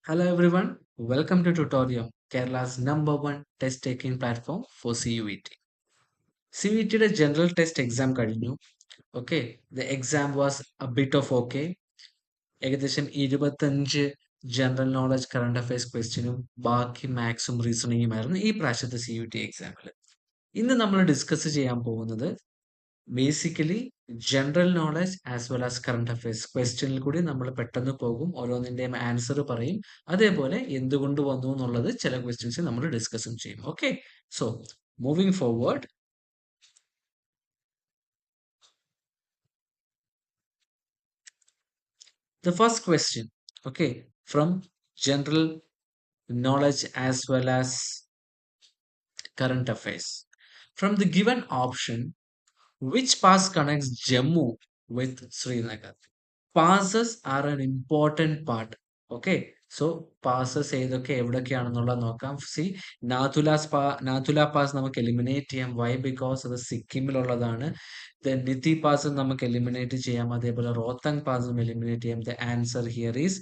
Hello everyone, welcome to Tutorium, Kerala's number one test taking platform for CUET. CUETയുടെ general test exam കഴിഞ്ഞു. Okay, the exam was a bit of okay. ഏകദേശം 25 general knowledge current affairs ക്വസ്റ്റ്യനും ബാക്കി മാത്സും റീസണിങ്ങുമായിരുന്നു ഈ പ്രാവശ്യത്തെ CUET എക്സാമിൽ. ഇന്ന് നമ്മൾ discuss ചെയ്യാൻ പോകുന്നത് basically general knowledge as well as current affairs ക്വസ്റ്റ്യനിൽ കൂടി നമ്മൾ പെട്ടെന്ന് പോകും, ഓരോന്നിന്റെയും ആൻസർ പറയും, അതേപോലെ എന്തുകൊണ്ട് വന്നു എന്നുള്ളത് ചില ക്വസ്റ്റ്യൻസ് നമ്മൾ ഡിസ്കസും ചെയ്യും. Okay, so moving forward, the first question, okay, from general knowledge as well as current affairs. From the given option, which pass connects Jammu with Srinagar? Passes are an important part. Okay, so passes ഏതൊക്കെ എവിടൊക്കെയാണെന്നുള്ളത് നോക്കാം. C Nathula pass നമുക്ക് eliminate ചെയ്യാം. Y? Because അത് സിക്കിമിലുള്ളതാണ്. NITI pass നമുക്ക് eliminate ചെയ്യാം, അതേപോലെ Rohtang പാസും eliminate ചെയ്യാം. The answer here is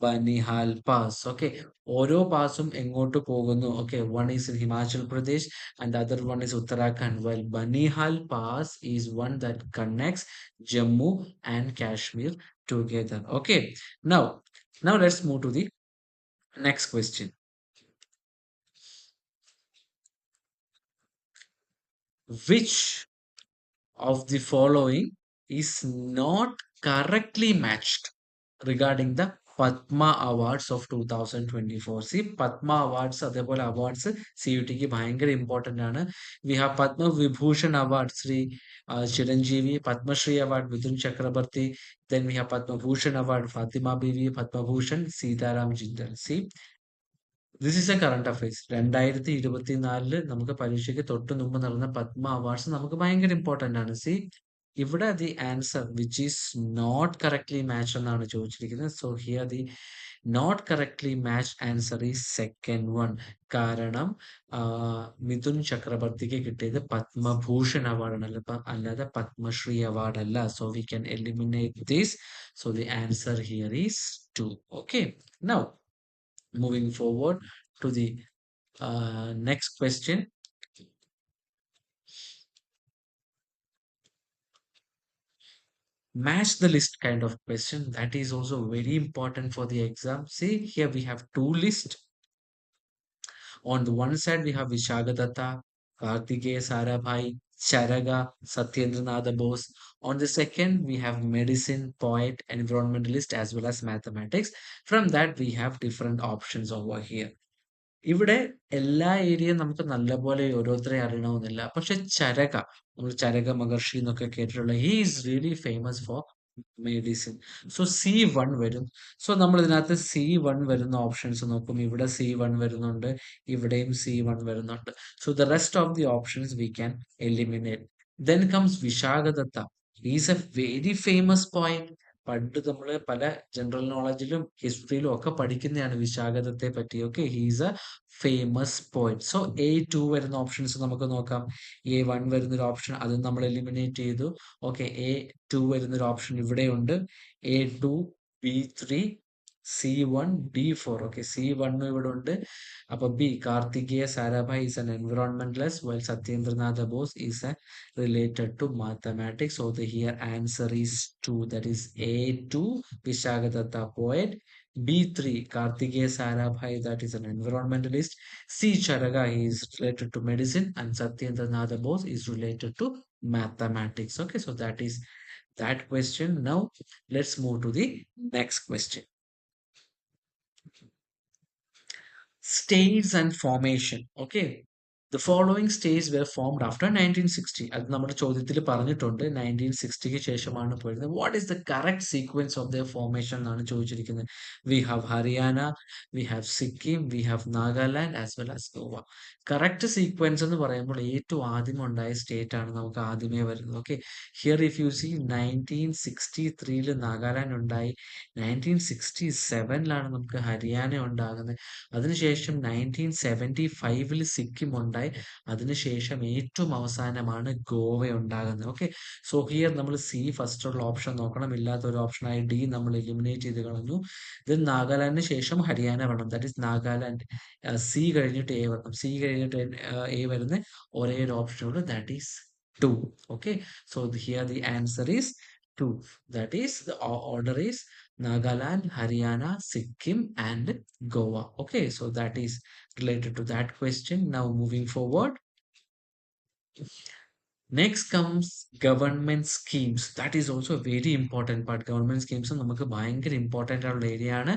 Banihal pass. Okay, ഓരോ പാസും എങ്ങോട്ട് പോകുന്നു? Okay, one is in Himachal Pradesh and the other one is Uttarakhand, while Banihal Pass is one that connects Jammu and Kashmir together. Okay, now let's move to the next question. Which of the following is not correctly matched regarding the Padma Awards of 2024? See, Padma Awards അതേപോലെ awards CUTക്ക് ഭയങ്കര important ആണ്. We have Padma Vibhushan award Shri Chiranjeevi, Padmashri award Mithun Chakraborty, then we have Padma Bhushan Award Fatima Bibi, Padma Bhushan Sitaram Jindal. See, this is A current affairs. 2024 നമുക്ക് പരീക്ഷയ്ക്ക് തൊട്ട് മുമ്പ് നടന്ന Padma awards നമുക്ക് ഭയങ്കര ഇമ്പോർട്ടന്റ് ആണ്. സി, ഇവിടെ the answer which is not correctly match എന്നാണ് ചോദിച്ചിരിക്കുന്നത്. So here the not correctly match answer is second one. കാരണം മിഥുൻ ചക്രവർത്തിക്ക് കിട്ടിയത് പത്മഭൂഷൺ അവാർഡാണ്, അല്ലാതെ പത്മശ്രീ അവാർഡ് അല്ല. So we can eliminate this. So the answer here is 2. Okay, now moving forward to the next question. Match the list kind of question, that is also very important for the exam. See, here we have two lists. On the one side we have Vishagadatta, Kartikeya Sarabhai, Charaga, Satyendranath Bose. On the second we have medicine, poet, environmentalist as well as mathematics. From that we have different options over here. ഇവിടെ എല്ലാ ഏരിയയും നമുക്ക് നല്ലപോലെ ഓരോരുത്തരെ അറിയണമെന്നില്ല. പക്ഷെ നമ്മൾ ചരക മഹർഷി എന്നൊക്കെ കേട്ടിട്ടുള്ള he is really famous for medicine. So C1 വരും. സോ നമ്മൾ ഇതിനകത്ത് C1 വരുന്ന ഓപ്ഷൻസ് നോക്കും. ഇവിടെ C1 വരുന്നുണ്ട്, ഇവിടെയും C1 വരുന്നുണ്ട്. So the rest of the options we can eliminate. Then comes Vishakhadatta. Is a very famous point. പണ്ട് നമ്മൾ പല ജനറൽ നോളജിലും ഹിസ്റ്ററിയിലും ഒക്കെ പഠിക്കുന്നതാണ് വിശാഖദത്തെ പറ്റി. Okay, he's A famous point. So A2 വരുന്ന ഓപ്ഷൻസ് നമുക്ക് നോക്കാം. A1 വരുന്നൊരു ഓപ്ഷൻ അത് നമ്മൾ എലിമിനേറ്റ് ചെയ്തു. ഓക്കെ, A2 വരുന്നൊരു ഓപ്ഷൻ ഇവിടെയുണ്ട്. A2, B3, C1, D4. Okay, C1 ഇവിടെ ഉണ്ട്. അപ്പൊ B, Karthikeya Sarabhai is an environmentalist, while Satyendranath Bose is a related to mathematics. So the here answer is 2, that is A2, Vishagadatta poet. B3, Kartikeya Sarabhai, that is an environmentalist. C, Charaga, he is related to medicine, and Satyendranath Bose is related to mathematics. Okay, so that is that question. Now let's move to the next question. States and formation. Okay, the following states were formed after 1960. അത് നമ്മുടെ ചോദ്യത്തിൽ പറഞ്ഞിട്ടുണ്ട്. 1960ക്ക് ശേഷമാണ് പോയിരുന്നത്. What is the correct sequence of the formation എന്നാണ് ചോദിച്ചിരിക്കുന്നത്. We have Haryana, we have Sikkim, we have Nagaland as well as Goa. Correct sequence എന്ന് പറയുമ്പോൾ ഏറ്റവും ആദ്യം ഉണ്ടായ സ്റ്റേറ്റ് ആണ് നമുക്ക് ആദ്യമേ വരുന്നത്. Okay, here if you C 1963 Nagaland ഉണ്ടായി, 1967 നമുക്ക് ഹരിയാന ഉണ്ടാകുന്നത്, അതിനുശേഷം 1975 സിക്കിം ഉണ്ടായി, ഉണ്ടായി. അതിനുശേഷം ഏറ്റവും അവസാനമാണ് ഗോവ ഉണ്ടാകുന്നത്. ഓക്കെ, സോ ഹിയർ നമ്മൾ സി ഫസ്റ്റ് ഉള്ള ഓപ്ഷൻ നോക്കണം. ഇല്ലാത്ത ഒരു ഓപ്ഷനായി ഡി നമ്മൾ എലിമിനേറ്റ് ചെയ്ത് കളഞ്ഞു. ഇത് നാഗാലാൻഡിന് ശേഷം ഹരിയാന വേണം. That is Nagaland. സി കഴിഞ്ഞിട്ട് എ വരണം. സി കഴിഞ്ഞിട്ട് എ വരുന്ന ഒരേ ഒരു ഓപ്ഷൻ ഉള്ളൂ. That is 2. Okay, so here the answer is 2. That is the order is Nagaland, Haryana, Sikkim, and Goa. Okay, so that is related to that question. Now moving forward. Next comes government schemes. That is also a very important part. Government schemes നമുക്ക് ഭയങ്കര important ആയിട്ടുള്ള area ആണ്.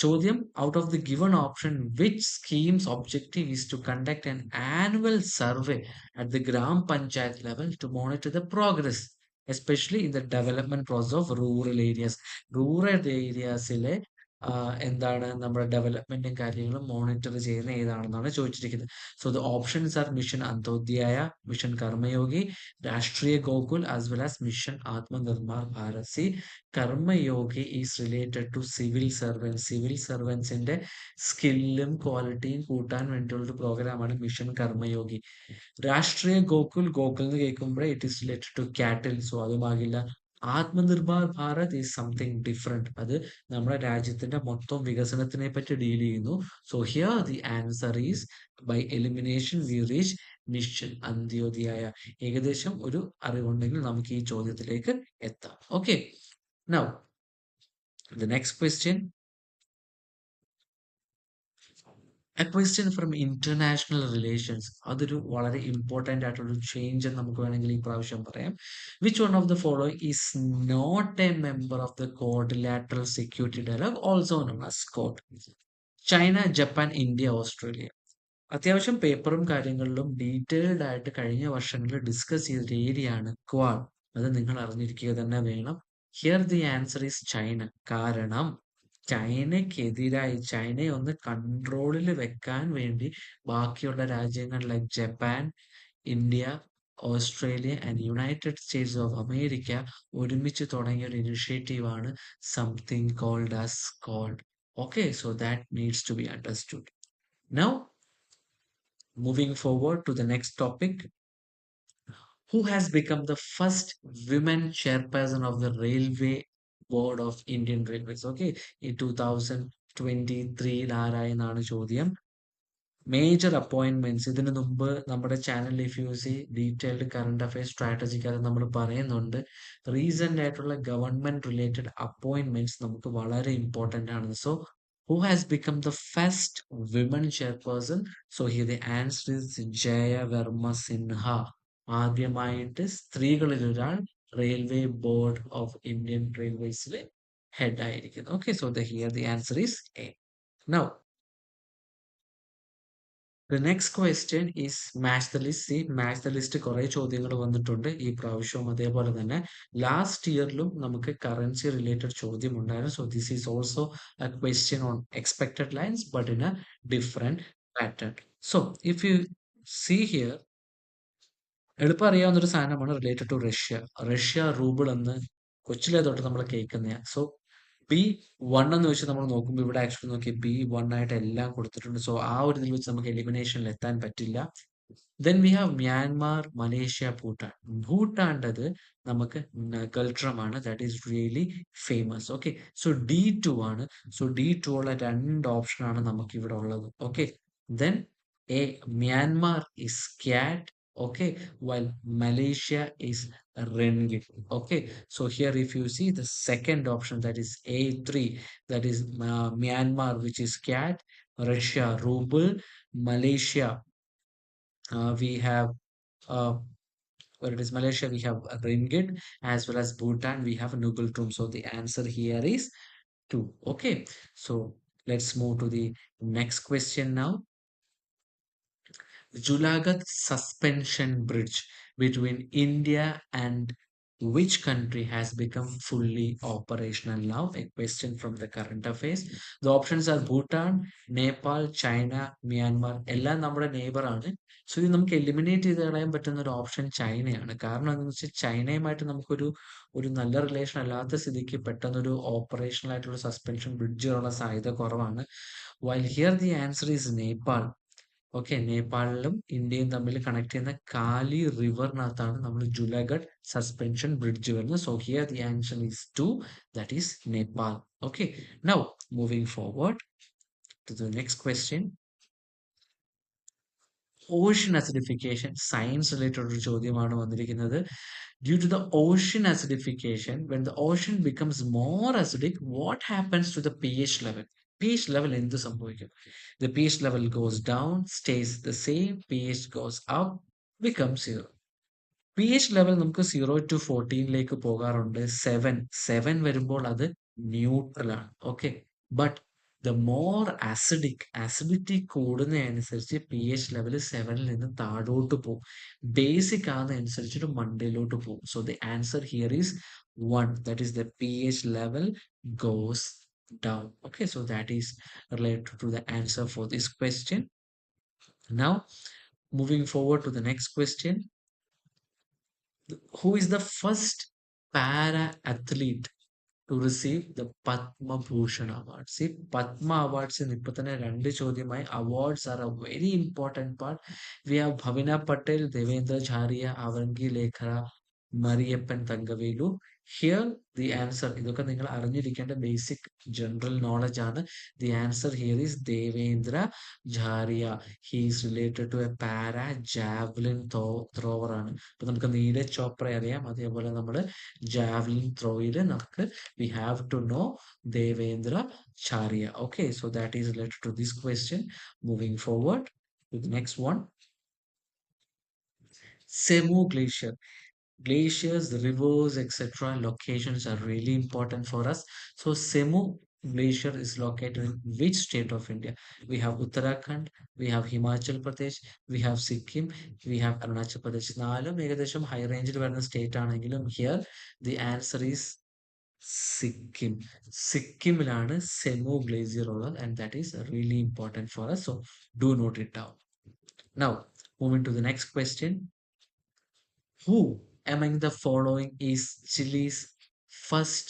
ചോദ്യം, out of the given option, which scheme's objective is to conduct an annual survey at the Gram Panchayat level to monitor the progress, especially in the development process of rural areas. Rural areasലെ എന്താണ് നമ്മുടെ ഡെവലപ്മെന്റും കാര്യങ്ങളും monitor ചെയ്യുന്ന ഏതാണെന്നാണ് ചോദിച്ചിരിക്കുന്നത്. So the options are mission Antyodaya, mission Karmayogi, Rashtriya Gokul as well as mission Atmanirbhar Bharat. C Karmayogi is related to civil servants. Civil സർവൻസിന്റെ സ്കില്ലും ക്വാളിറ്റിയും കൂട്ടാൻ വേണ്ടിയുള്ള ഒരു പ്രോഗ്രാമാണ് മിഷൻ കർമ്മയോഗി. രാഷ്ട്രീയ ഗോകുൽ, ഗോകുൽ എന്ന് കേൾക്കുമ്പോഴേ it is related to cattle, so അതുമാകില്ല. Atmanirbhar Bharat is something different. അത് നമ്മുടെ രാജ്യത്തിന്റെ മൊത്തം വികസനത്തിനെ പറ്റി ഡീൽ ചെയ്യുന്നു. So here the answer is by elimination we reach mission Antyodaya. ഏകദേശം ഒരു അറിവുണ്ടെങ്കിൽ നമുക്ക് ഈ ചോദ്യത്തിലേക്ക് എത്താം. Okay, now the next question. A question from international relations. അതൊരു വളരെ ഇമ്പോർട്ടന്റ് ആയിട്ടുള്ള ചേഞ്ച് എന്ന് നമുക്ക് വേണമെങ്കിൽ ഈ പ്രാവശ്യം പറയാം. Which one of the following is not a member of the Quadrilateral Security Dialogue, also known as Quad? China, Japan, India, Australia. അത്യാവശ്യം പേപ്പറും കാര്യങ്ങളിലും ഡീറ്റെയിൽഡ് ആയിട്ട് കഴിഞ്ഞ വർഷങ്ങളിൽ ഡിസ്കസ് ചെയ്ത ഏരിയ ആണ് ക്വാഡ്. അത് നിങ്ങൾ അറിഞ്ഞിരിക്കുക തന്നെ വേണം. Here the answer is China. കാരണം ചൈനയ്ക്കെതിരായി, ചൈനയെ ഒന്ന് കൺട്രോളിൽ വെക്കാൻ വേണ്ടി ബാക്കിയുള്ള രാജ്യങ്ങൾ like Japan, India, Australia and United States of America ഒരുമിച്ച് തുടങ്ങിയ ഒരു ഇനിഷ്യേറ്റീവ് ആണ് something called as Quad. Okay, so that needs to be understood. Now moving forward to the next topic. Who has become the first women chairperson of the Railway Board of Indian Railways? Okay, in 2023 ആരായെന്നാണ് ചോദ്യം. Major appointments ഇതിനു മുമ്പ് നമ്മുടെ channel if you C detailed current affairs strategic അത് നമ്മൾ പറയുന്നുണ്ട്. Recent ആയിട്ടുള്ള government related appointments നമുക്ക് വളരെ ഇമ്പോർട്ടന്റ് ആണ്. So who has become the first women chairperson? So here the answer is Jaya Verma Sinha. ആദ്യമായിട്ട് സ്ത്രീകളിൽ ഒരാൾ റെയിൽവേ ബോർഡ് ഓഫ് ഇന്ത്യൻ റെയിൽവേസിലെ ഹെഡ് ആയിരിക്കുന്നു. Okay, so here the answer is A. Now the next question is match the list. See, match the list കുറെ ചോദ്യങ്ങൾ വന്നിട്ടുണ്ട് ഈ പ്രാവശ്യവും. അതേപോലെ തന്നെ ലാസ്റ്റ് ഇയറിലും നമുക്ക് കറൻസി റിലേറ്റഡ് ചോദ്യം ഉണ്ടായിരുന്നു. So this is also a question on expected lines but in a different pattern. So if you see here, എളുപ്പം അറിയാവുന്ന ഒരു സാധനമാണ് related to Russia. Russia rouble എന്ന് കൊച്ചിലെ തൊട്ട് നമ്മൾ കേൾക്കുന്നതാണ്. സോ B1 എന്ന് വെച്ച് നമ്മൾ നോക്കുമ്പോൾ ഇവിടെ ആക്ച്വലി നോക്കി B1 ആയിട്ട് എല്ലാം കൊടുത്തിട്ടുണ്ട്. സോ ആ ഒരു ഇതിൽ വെച്ച് നമുക്ക് എലിമിനേഷനിൽ എത്താൻ പറ്റില്ല. Then we have Myanmar, Malaysia, Bhutan. ഭൂട്ടാൻ്റെത് നമുക്ക് നഗൽട്രമാണ്. That is really famous. Okay, so D2 ആണ്. സോ D2 ഉള്ള രണ്ട് ഓപ്ഷൻ ആണ് നമുക്ക് ഇവിടെ ഉള്ളത്. Okay, then A Myanmar is CAT. Okay, while Malaysia is ringgit. Okay, so here if you see the second option, that is A3, that is Myanmar, which is CAT, Russia ruble, Malaysia we have where it is Malaysia we have ringgit, as well as Bhutan we have Nugaltrum. So the answer here is 2. Okay, so let's move to the next question now. Julagat suspension bridge between India and which country has become fully operational now? A question from the current affairs. The options are Bhutan, Nepal, China, Myanmar. എല്ലാം നമ്മുടെ neighbour ആണ്. So ഇത് നമുക്ക് eliminate ചെയ്ത് കളയാൻ പറ്റുന്ന ഒരു option ചൈനയാണ്. കാരണം എന്താണെന്ന് വെച്ചാൽ ചൈനയുമായിട്ട് നമുക്കൊരു നല്ല റിലേഷൻ അല്ലാത്ത സ്ഥിതിക്ക് പെട്ടെന്നൊരു ഓപ്പറേഷണൽ ആയിട്ടുള്ള സസ്പെൻഷൻ ബ്രിഡ്ജുള്ള സാധ്യത കുറവാണ്. While here the answer is Nepal. Okay, നേപ്പാളിലും ഇന്ത്യയും തമ്മിൽ കണക്ട് ചെയ്യുന്ന കാലി റിവറിനകത്താണ് നമ്മൾ ജുലഗഡ് സസ്പെൻഷൻ ബ്രിഡ്ജ് വരുന്നത്. So here the answer is two, that is Nepal. Okay, now moving forward to the next question. Ocean acidification, science related ഒരു ചോദ്യമാണ് വന്നിരിക്കുന്നത്. Due to the ocean acidification, when the ocean becomes more acidic, what happens to the P H level? P H level എന്ത് സംഭവിക്കും? The P H level goes down, stays the same, P H goes up, become zero. P H level നമുക്ക് 0 to 14 പോകാറുണ്ട്. Seven വരുമ്പോൾ അത് neutral ആണ്. Okay, but the more acidity കൂടുന്നതനുസരിച്ച് P H level 7-ൽ നിന്ന് താഴോട്ട് പോകും. ബേസിക് ആകുന്നതനുസരിച്ചിട്ട് മണ്ടയിലോട്ട് പോകും. So the answer here is 1, that is the P H level goes down. Okay, so that is related to the answer for this question. Now, moving forward to the next question. Who is the first para athlete to receive the Padma Bhushan Award? See, Padma Awards in ഇപ്പത്തന്നെ രണ്ട് ചോദ്യമായി. Awards are a very important part. We have Bhavina Patel, Devendra Jharia, Avangi Lekhara, Mariyappan Thangavelu. Here the answer, ഇതൊക്കെ നിങ്ങൾ അറിഞ്ഞിരിക്കേണ്ട basic general knowledge ആണ്. The answer here is Devendra Jharia. He is related to a para javelin thrower ആണ്. ഇപ്പൊ നമുക്ക് നീരജ് ചോപ്ര അറിയാം, അതേപോലെ നമ്മൾ ജാവലിൻ ത്രോയിൽ നമുക്ക് we have to know Devendra Charya. Okay, so that is related to this question. Moving forward to the next one. Semu Glacier. Glaciers, rivers, etc. locations are really important for us. So Semu Glacier is located in which state of India? We have Uttarakhand, we have Himachal Pradesh, we have Sikkim, we have Arunachal Pradesh. നാലും ഏകദേശം high range വരുന്ന state ആണെങ്കിലും here the answer is Sikkim. സിക്കിമിലാണ് Zemu glacier ഉള്ളത്, and that is really important for us. So do note it down. Now, moving to the next question. Who among the following is Chile's first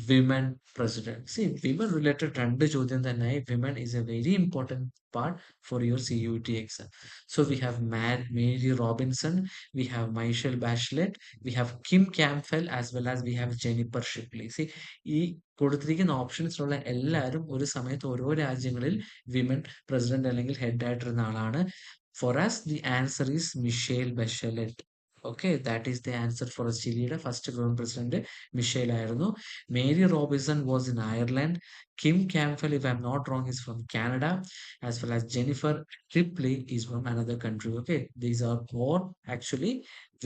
women president? See, women related രണ്ട് ചോദ്യം തന്നെ. Women is a very important part for your CUT exam. So we have Mary Robinson, we have Michelle Bachelet, we have Kim Campbell, as well as we have Jennifer Shipley. See, ഈ കൊടുത്തിരിക്കുന്ന ഓപ്ഷൻസിലുള്ള എല്ലാവരും ഒരു സമയത്ത് ഓരോ രാജ്യങ്ങളിൽ women president അല്ലെങ്കിൽ head ആയിട്ടിരുന്ന ആളാണ്. For us, the answer is Michelle Bachelet. Okay, that is the answer for Chileയുടെ ഫസ്റ്റ് women president മിഷേൽ ആയിരുന്നു. Mary Robinson was in Ireland. Kim Campbell, if I'm not wrong, is from Canada, as well as Jennifer Ripley is from another country. Okay, these are all actually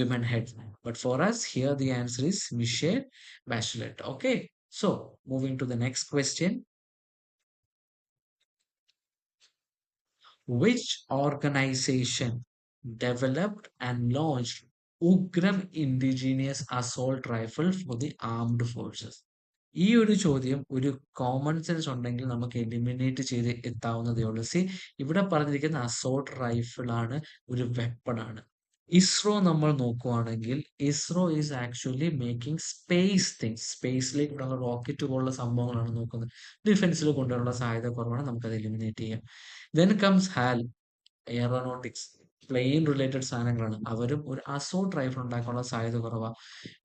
women heads. But for us here, the answer is Michelle Bachelet. Okay, so moving to the next question. Which organization developed and launched Ugram indigenous assault rifle for the armed forces? ഈ ഒരു ചോദ്യം ഒരു common sense ഉണ്ടെങ്കിൽ നമുക്ക് eliminate ചെയ്ത് എത്താവുന്നതേ ഉള്ളൂ. C, ഇവിടെ പറഞ്ഞിരിക്കുന്ന അസോൾട്ട് റൈഫിൾ ആണ്, ഒരു വെപ്പൺ ആണ്. ഇസ്രോ നമ്മൾ നോക്കുവാണെങ്കിൽ ISRO is actually making space things. സ്പേസിലേക്ക് ഉള്ള റോക്കറ്റ് പോലുള്ള സംഭവങ്ങളാണ് നോക്കുന്നത്. ഡിഫൻസിൽ കൊണ്ടുവരാനുള്ള സാധ്യത കുറവാണ്, നമുക്കത് എലിമിനേറ്റ് ചെയ്യാം. Then comes HAL, aeronautics, plane related സാധനങ്ങളാണ്. അവരും ഒരു അസോൾട്ട് റൈഫിൾ ഉണ്ടാക്കാനുള്ള സാധ്യത കുറവാണ്.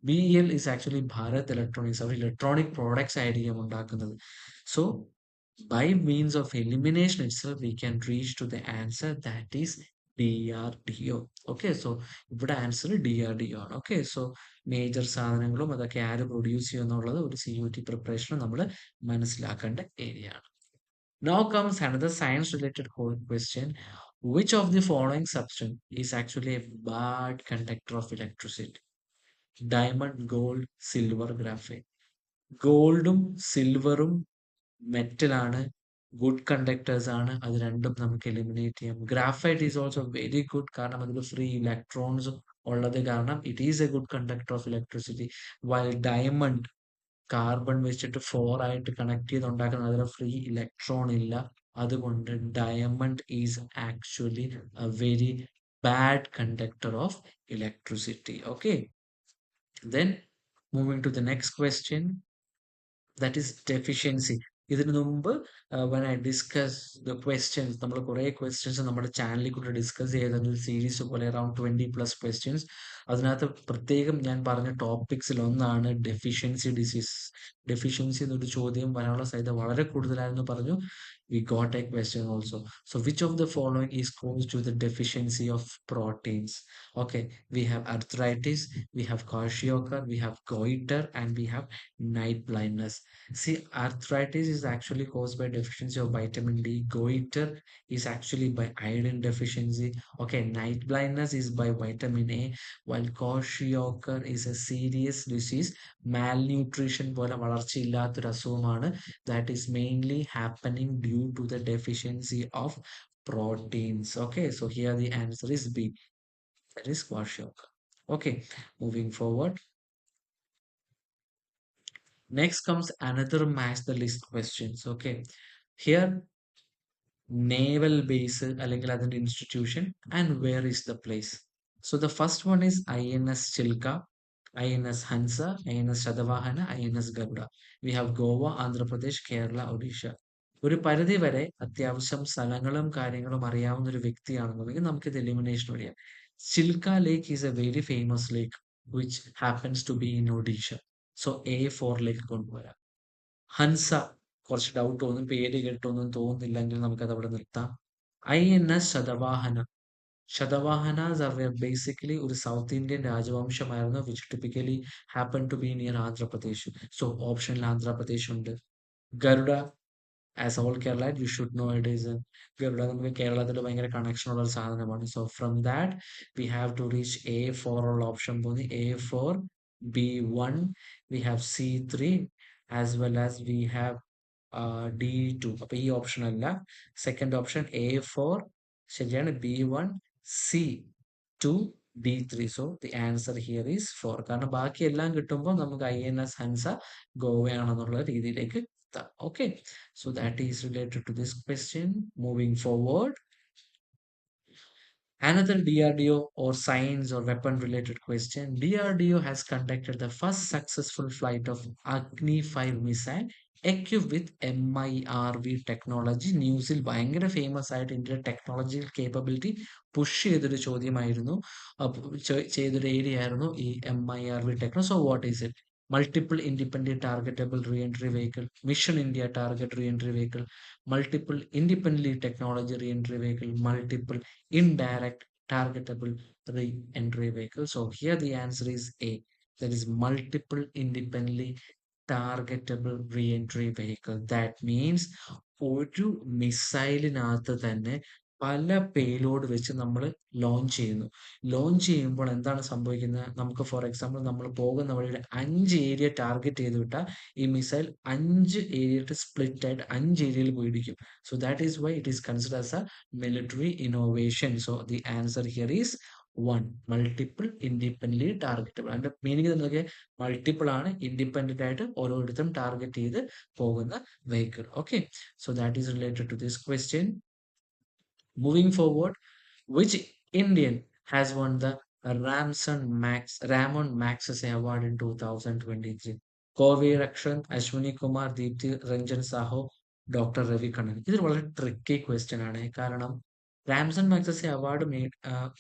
BEL is actually Bharat Electronics. അവർ ഇലക്ട്രോണിക് പ്രോഡക്ട്സ് ആയിരിക്കും ഉണ്ടാക്കുന്നത്. So by means of elimination itself, we can reach to the answer that is DRDO. Okay, so ഇവിടെ ആൻസർ DRDO ആണ്. ഓക്കെ, സോ മേജർ സാധനങ്ങളും അതൊക്കെ ആര് പ്രൊഡ്യൂസ് ചെയ്യുന്നുള്ളത് ഒരു CUT പ്രിപ്പറേഷൻ നമ്മൾ മനസ്സിലാക്കേണ്ട ഏരിയ ആണ്. Now comes another science related question. Which of the following substance is actually a bad conductor of electricity? Diamond, gold, silver, graphite. ഗോൾഡും സിൽവറും മെറ്റൽ ആണ്, ഗുഡ് കണ്ടക്ടേഴ്സ് ആണ്. അത് രണ്ടും നമുക്ക് എലിമിനേറ്റ് ചെയ്യാം. Graphite is also very good, കാരണം അതിൽ ഫ്രീ ഇലക്ട്രോൺസ് ഉള്ളത് കാരണം it is a good conductor of electricity. While diamond carbon വെച്ചിട്ട് 4 ആയിട്ട് കണക്ട് ചെയ്ത് ഉണ്ടാക്കുന്നത്, അതിൽ ഫ്രീ ഇലക്ട്രോൺ ഇല്ല. അതുകൊണ്ട് diamond is actually A very bad conductor of electricity. Okay, then moving to the next question, that is deficiency. ഇതിനു മുമ്പ് when I discuss the questions, നമ്മൾ കുറേ questions നമ്മുടെ ചാനലിൽ കൂടെ ഡിസ്കസ് ചെയ്ത ഒരു സീരീസ് പോലെ അറൌണ്ട് 20+ questions. അതിനകത്ത് പ്രത്യേകം ഞാൻ പറഞ്ഞ ടോപ്പിക്സിൽ ഒന്നാണ് ഡെഫിഷ്യൻസി ഡിസീസ്. ഡെഫിഷ്യൻസി എന്നൊരു ചോദ്യം വരാനുള്ള സാധ്യത വളരെ കൂടുതലായിരുന്നു പറഞ്ഞു. We got a question also. So which of the following is caused to the deficiency of proteins? Okay, we have arthritis, we have kwashiorkor, we have goiter, and we have night blindness. See, arthritis is actually caused by deficiency of vitamin D. Goiter is actually by iron deficiency. Okay, night blindness is by vitamin A, while kwashiorkor is a serious disease. Malnutrition പോലെ വളർച്ചയില്ലാത്തൊരു അസുഖമാണ്. That is mainly happening due to the deficiency of proteins. Okay, so here the answer is B. That is kwashiorkor. Okay, moving forward. Next comes another match the list questions. Okay, here naval base അല്ലെങ്കിൽ അതിന്റെ institution and where is the place. So the first one is INS Chilka, INS Hansa, INS Shadavahana, INS Garuda. We have Goa, Andhra Pradesh, Kerala, Odisha. ഒരു പരിധി വരെ അത്യാവശ്യം സ്ഥലങ്ങളും കാര്യങ്ങളും അറിയാവുന്ന ഒരു വ്യക്തിയാണെന്നുണ്ടെങ്കിൽ നമുക്കിത് എലിമിനേഷൻ വഴിയാം. Chilika lake is a very famous lake which happens to be in Odisha. So A4ലേക്ക് കൊണ്ടുവരാം. ഹൻസ കുറച്ച് ഡൗട്ട് തോന്നും, പേര് കേട്ടൊന്നും തോന്നുന്നില്ലെങ്കിൽ നമുക്കത് അവിടെ നിർത്താം. INS Satavahana. Satavahanas are basically ഒരു സൗത്ത് ഇന്ത്യൻ രാജവംശമായിരുന്നു which typically happen to be near Andhra Pradesh. So ഓപ്ഷനിൽ ആന്ധ്രാപ്രദേശ് ഉണ്ട്. Garuda, as all Kerala you should know it is Garuda നമുക്ക് കേരളത്തിൽ ഭയങ്കര കണക്ഷൻ ഉള്ള ഒരു സാധനമാണ്. So from that we have to reach A4 ഉള്ള ഓപ്ഷൻ പോകുന്നു. A4, B1, we have C3 as well as we have D2. അപ്പൊ ഈ ഓപ്ഷൻ അല്ല. സെക്കൻഡ് ഓപ്ഷൻ A4 ശരിയാണ്. B1, C2, D3. So the answer here is 4. കാരണം ബാക്കി എല്ലാം കിട്ടുമ്പോൾ നമുക്ക് INS ഹൻസ ഗോവയാണെന്നുള്ള രീതിയിലേക്ക് എത്താം. Okay, so that is related to this question. Moving forward. Another DRDO or science or weapon related question. DRDO has conducted the first successful flight of Agni 5 missile equipped with MIRV technology. ന്യൂസിൽ ഭയങ്കര famous ആയിട്ട് ഇന്ത്യയുടെ technological capability push ചെയ്തൊരു ചോദ്യമായിരുന്നു, ചെയ്തൊരു area ആയിരുന്നു ഈ MIRV techno. So what is it? Multiple independent targetable re-entry vehicle, Mission India target re-entry vehicle, multiple independently technology re-entry vehicle, multiple indirect targetable re-entry vehicle. So here the answer is A. There is multiple independently targetable re-entry vehicle. That means ഒരു മിസൈലിനകത്ത് തന്നെ പല payload വെച്ച് നമ്മൾ launch ചെയ്യുന്നു. Launch ചെയ്യുമ്പോൾ എന്താണ് സംഭവിക്കുന്നത്? നമുക്ക് ഫോർ എക്സാമ്പിൾ നമ്മൾ പോകുന്ന വഴിയിൽ 5 ഏരിയ ടാർഗറ്റ് ചെയ്ത് വിട്ടാൽ ഈ മിസൈൽ 5 ഏരിയയിട്ട് സ്പ്ലിറ്റ് ആയിട്ട് 5 ഏരിയയിൽ പോയിരിക്കും. So that is why it is consider as a military innovation. So the answer here is 1. Multiple independently targetable. അതിന്റെ മീനിങ് എന്തൊക്കെ? മൾട്ടിപ്പിൾ ആണ്, ഇൻഡിപെൻഡന്റ് ആയിട്ട് ഓരോരുത്തരും ടാർഗറ്റ് ചെയ്ത് പോകുന്ന vehicle. Okay, so that is related to this question. Moving forward, which Indian has won the Ramon Magsaysay Award in 2023? Kovi Rakshan, Ashwini Kumar, Deepthi Ranjan Saho, doctor Ravi Kannan. ഇതൊരു വളരെ tricky question ആണ്. കാരണം റാംസൺ Magsaysay award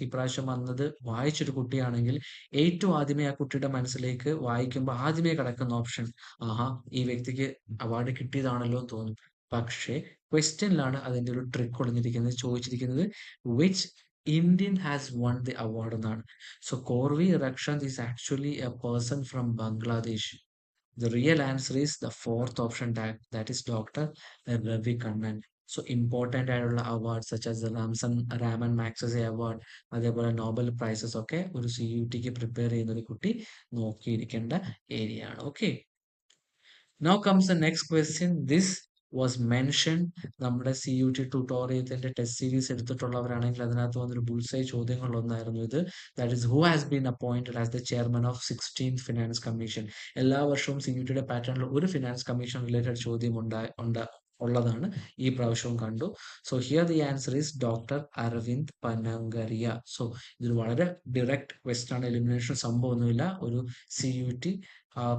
ഇപ്രാവശ്യം വന്നത് വായിച്ചൊരു കുട്ടിയാണെങ്കിൽ ഏറ്റവും ആദ്യമേ ആ കുട്ടിയുടെ മനസ്സിലേക്ക് വായിക്കുമ്പോൾ ആദ്യമേ കിടക്കുന്ന ഓപ്ഷൻ ആഹാ ഈ വ്യക്തിക്ക് അവാർഡ് കിട്ടിയതാണല്ലോ എന്ന് തോന്നും. പക്ഷേ ക്വസ്റ്റ്യനിലാണ് അതിന്റെ ഒരു ട്രിക്ക് ഒളിഞ്ഞിരിക്കുന്നത്. ചോദിച്ചിരിക്കുന്നത് which Indian has won the award എന്നാണ്. So Corvi Rakshand is actually a person from Bangladesh. The real answer is the fourth option, that is Dr. Ravi Kannan. So important ആയിട്ടുള്ള award such as the Raman Magsaysay Award, അതേപോലെ Nobel prices ഒക്കെ ഒരു CUT ക്ക് prepare ചെയ്യുന്ന ഒരു കുട്ടി നോക്കിയിരിക്കേണ്ട area ആണ്. Okay, now comes the next question. This was mentioned നമ്മുടെ CUT ട്യൂട്ടോറിയത്തിന്റെ ടെസ്റ്റ് സീരീസ് എടുത്തിട്ടുള്ളവരാണെങ്കിൽ അതിനകത്ത് വന്നൊരു ബുൾസൈ ചോദ്യങ്ങളിലൊന്നായിരുന്നു ഇത്. That is who has been appointed as the chairman of 16th finance commission. എല്ലാ വർഷവും CUTയുടെ പാറ്റേണിൽ ഒരു ഫിനാൻസ് കമ്മീഷൻ റിലേറ്റഡ് ചോദ്യം ഉള്ളതാണ് ഈ പ്രാവശ്യവും കണ്ടു. So here the answer is doctor Aravind Panagariya. So ഇത് വളരെ ഡയറക്റ്റ് ക്വസ്റ്റൻ ആണ്, എലിമിനേഷൻ സംഭവമൊന്നുമില്ല. ഒരു CUT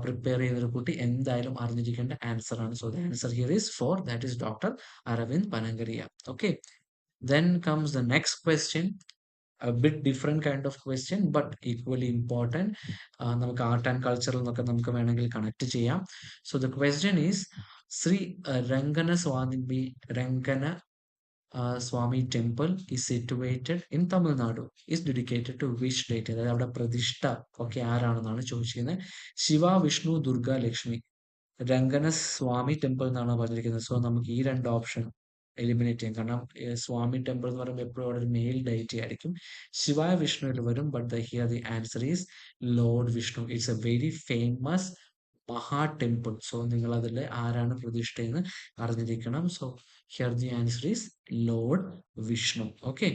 പ്രിപ്പയർ ചെയ്യുന്ന ഒരു കുട്ടി എന്തായാലും അറിഞ്ഞിരിക്കേണ്ട ആൻസർ ആണ്. So the answer here is 4, that is doctor Aravind Panagariya. Okay, then comes the next question, a bit different kind of question but equally important. നമുക്ക് ആർട്ട് ആൻഡ് കൾച്ചറിൽ നിന്നൊക്കെ നമുക്ക് വേണമെങ്കിൽ കണക്ട് ചെയ്യാം. So the question is Shri Rangana Swamy Rangana Swamy temple is situated in Tamil Nadu, is dedicated to which deity? അതായത് അവിടെ പ്രതിഷ്ഠ ഒക്കെ ആരാണെന്നാണ് ചോദിച്ചിരിക്കുന്നത്. ശിവ, വിഷ്ണു, ദുർഗ, ലക്ഷ്മി. രംഗന സ്വാമി ടെമ്പിൾ എന്നാണ് പറഞ്ഞിരിക്കുന്നത്. സോ നമുക്ക് ഈ രണ്ട് ഓപ്ഷൻ എലിമിനേറ്റ് ചെയ്യാം. കാരണം സ്വാമി ടെമ്പിൾ എന്ന് പറയുമ്പോൾ എപ്പോഴും അവിടെ ഒരു മെയിൽ ഡൈറ്റി ആയിരിക്കും. ശിവായ വിഷ്ണുവിൽ വരും, but here the answer is lord Vishnu. It's a very famous മഹാ ടെമ്പിൾ. സോ നിങ്ങൾ അതിൽ ആരാണ് പ്രതിഷ്ഠ എന്ന് അറിഞ്ഞിരിക്കണം. So here the answer is lord Vishnu. Okay,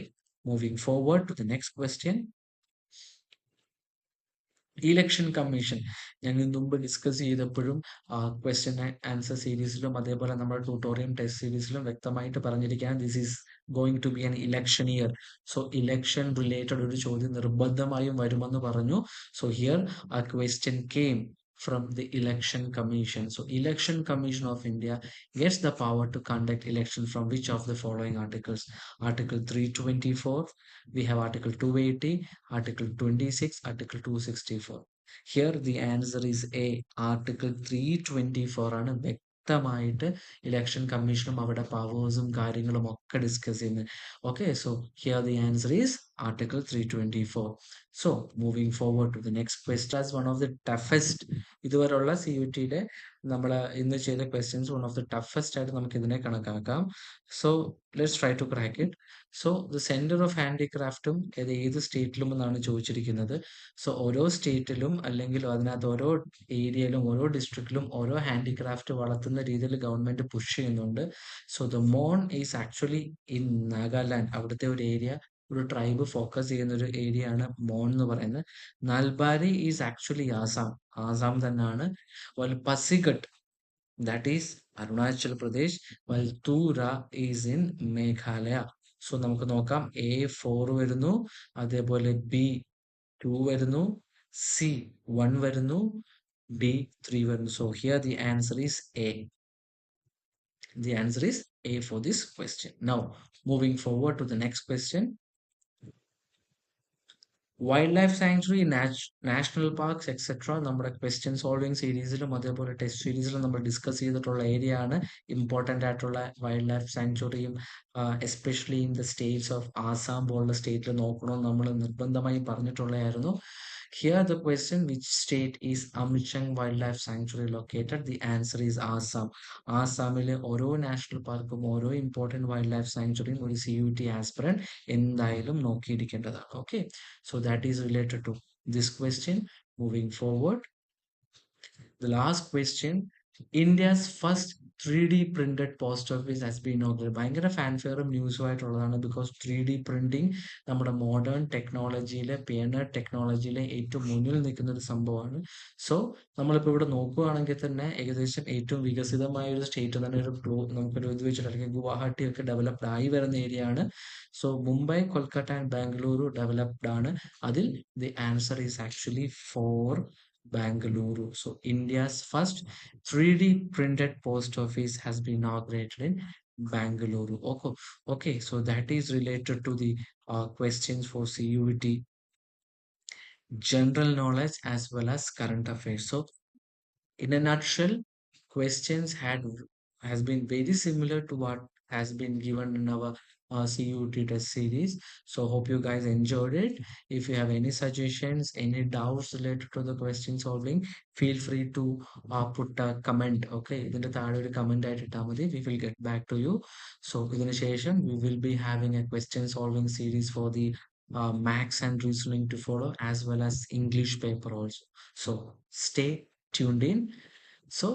moving forward to the next question. Election commission ഞങ്ങൾ മുമ്പ് ഡിസ്കസ് ചെയ്തപ്പോഴും ക്വസ്റ്റ്യൻ ആൻസർ സീരീസിലും അതേപോലെ നമ്മുടെ ട്യൂട്ടോറിയം ടെസ്റ്റ് സീരീസിലും വ്യക്തമായിട്ട് പറഞ്ഞിരിക്കുകയാണ്, this is going to be an election year. So election related ഒരു ചോദ്യം നിർബന്ധമായും വരുമെന്ന് പറഞ്ഞു. സോ ഹിയർ ആ question came from the Election Commission. So Election Commission of India gets the power to conduct election from which of the following articles? Article 324, we have Article 280, Article 26, Article 264. Here the answer is A. Article 324 ആണ് വ്യക്തമായിട്ട് election കമ്മീഷനും അവരുടെ പവേഴ്സും കാര്യങ്ങളും ഒക്കെ discuss ചെയ്യുന്നത്. Okay, so here the answer is Article 324. So moving forward to the next question, as one of the toughest ഇതുവരെയുള്ള CUT-യുടെ നമ്മൾ ഇന്ന് ചെയ്ത questions one of the toughest ആയിട്ട് നമുക്ക് ഇതിനെ കണക്കാക്കാം. So let's try to crack it. So the centre of ഹാൻഡിക്രാഫ്റ്റും ഏത് സ്റ്റേറ്റിലും എന്നാണ് ചോദിച്ചിരിക്കുന്നത്. സോ ഓരോ സ്റ്റേറ്റിലും അല്ലെങ്കിൽ അതിനകത്ത് ഓരോ ഏരിയയിലും ഓരോ ഡിസ്ട്രിക്റ്റിലും ഓരോ ഹാൻഡിക്രാഫ്റ്റ് വളർത്തുന്ന രീതിയിൽ ഗവൺമെന്റ് പുഷ് ചെയ്യുന്നുണ്ട്. So the Mon is actually in Nagaland. അവിടുത്തെ ഒരു ഏരിയ, ഒരു ട്രൈബ് ഫോക്കസ് ചെയ്യുന്ന ഒരു ഏരിയ ആണ് മോൺ എന്ന് പറയുന്നത്. നൽബാരി ഈസ് ആക്ച്വലി ആസാം, ആസാം തന്നെയാണ്. Pasighat, that is Arunachal Pradesh. Tura is in Meghalaya. So നമുക്ക് നോക്കാം, A4 വരുന്നു, അതേപോലെ B2 വരുന്നു, C1 വരുന്നു, D3 വരുന്നു. So here the answer is A. The answer is A for this question. Now moving forward to the next question. Wild sanctuary, national parks etcetera നമ്മുടെ question solving സീരീസിലും അതേപോലെ test സീരീസിലും നമ്മൾ discuss ചെയ്തിട്ടുള്ള area ആണ്. Important ആയിട്ടുള്ള wildlife സാങ്ച്വറിയും especially in the states of Assam പോലുള്ള സ്റ്റേറ്റിൽ നോക്കണമെന്ന് നമ്മൾ നിർബന്ധമായി പറഞ്ഞിട്ടുള്ളതായിരുന്നു. Here the question, which state is Amchang Wildlife Sanctuary located? The answer is Assam. ആസാമിലെ ഓരോ നാഷണൽ പാർക്കും ഓരോ ഇമ്പോർട്ടൻറ്റ് വൈൽഡ് ലൈഫ് സാങ്ച്വറിയും ഒരു CUT ആസ്പിറന്റ് എന്തായാലും നോക്കിയിരിക്കേണ്ടതാണ്. Okay, so that is related to this question. Moving forward, the last question, India's first 3D printed post office has been inaugurated. ഭയങ്കര ഫാൻഫെയറും ന്യൂസും ആയിട്ടുള്ളതാണ്. ബിക്കോസ് 3D പ്രിന്റിംഗ് നമ്മുടെ modern ടെക്നോളജിയിലെ പിയനർ ടെക്നോളജിയിലെ ഏറ്റവും മുന്നിൽ നിൽക്കുന്ന ഒരു സംഭവമാണ്. സോ നമ്മളിപ്പോൾ ഇവിടെ നോക്കുകയാണെങ്കിൽ തന്നെ ഏകദേശം ഏറ്റവും വികസിതമായ ഒരു സ്റ്റേറ്റ് തന്നെ ഒരു നമുക്കൊരു ഇത് വെച്ചിട്ട് അല്ലെങ്കിൽ ഗുവാഹട്ടി ഒക്കെ ഡെവലപ്ഡ് ആയി വരുന്ന ഏരിയ ആണ്. So Mumbai, Kolkata and Bengaluru developed ആണ്. അതിൽ the answer is actually four Bangalore. So India's first 3D printed post office has been inaugurated in Bangalore. Okay, okay. So that is related to the questions for CUT, general knowledge as well as current affairs. So in a nutshell, questions has been very similar to what has been given in our CUT test series. So hope you guys enjoyed it. If you have any suggestions, any doubts related to the question solving, feel free to put a comment. Okay, ഇതിന്റെ താഴെ ഒരു comment ആയിട്ട് ഇട്ടാൽ മതി. We will get back to you. So ഇതിന് ശേഷം we will be having a question solving series for the maths and reasoning to follow, as well as English paper also. So stay tuned in. So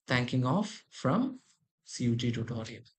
thanking off from CUT tutorial.